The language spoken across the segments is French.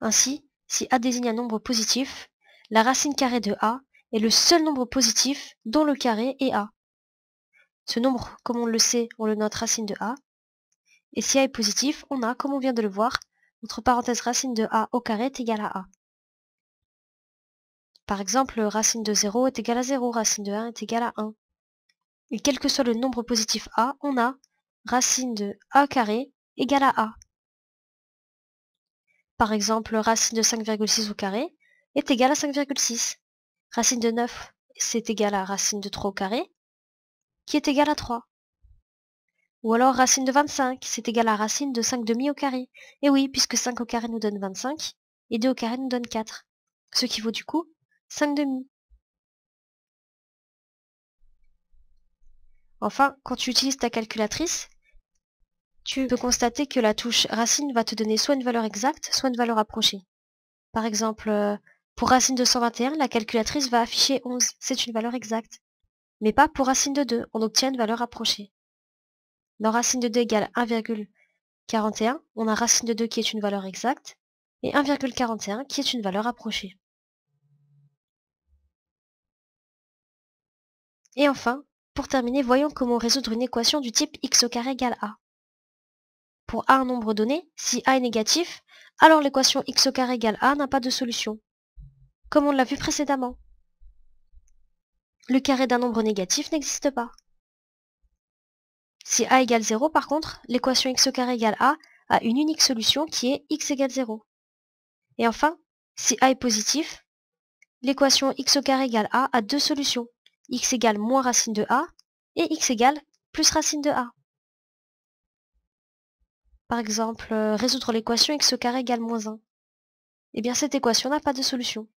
Ainsi, si a désigne un nombre positif, la racine carrée de a est le seul nombre positif dont le carré est a. Ce nombre, comme on le sait, on le note racine de a. Et si a est positif, on a, comme on vient de le voir, entre parenthèses racine de a au carré est égal à a. Par exemple, racine de 0 est égale à 0, racine de 1 est égale à 1. Et quel que soit le nombre positif a, on a racine de a carré égale à a. Par exemple, racine de 5,6 au carré est égale à 5,6. Racine de 9, c'est égal à racine de 3 au carré, qui est égale à 3. Ou alors racine de 25, c'est égal à racine de 5 demi au carré. Et oui, puisque 5 au carré nous donne 25, et 2 au carré nous donne 4. Ce qui vaut du coup 5 demi. Enfin, quand tu utilises ta calculatrice, tu peux constater que la touche racine va te donner soit une valeur exacte, soit une valeur approchée. Par exemple, pour racine de 121, la calculatrice va afficher 11, c'est une valeur exacte. Mais pas pour racine de 2, on obtient une valeur approchée. Dans racine de 2 égale 1,41, on a racine de 2 qui est une valeur exacte, et 1,41 qui est une valeur approchée. Et enfin, pour terminer, voyons comment résoudre une équation du type x au carré égale a. Pour a un nombre donné, si a est négatif, alors l'équation x au carré égale a n'a pas de solution, comme on l'a vu précédemment. Le carré d'un nombre négatif n'existe pas. Si a égale 0, par contre, l'équation x au carré égale a une unique solution qui est x égale 0. Et enfin, si a est positif, l'équation x au carré égale a deux solutions, x égale moins racine de a et x égale plus racine de a. Par exemple, résoudre l'équation x au carré égale moins 1. Eh bien cette équation n'a pas de solution.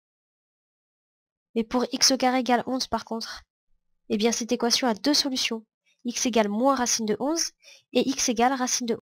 Mais pour x au carré égale 11 par contre, eh bien cette équation a deux solutions, x égale moins racine de 11 et x égale racine de 11.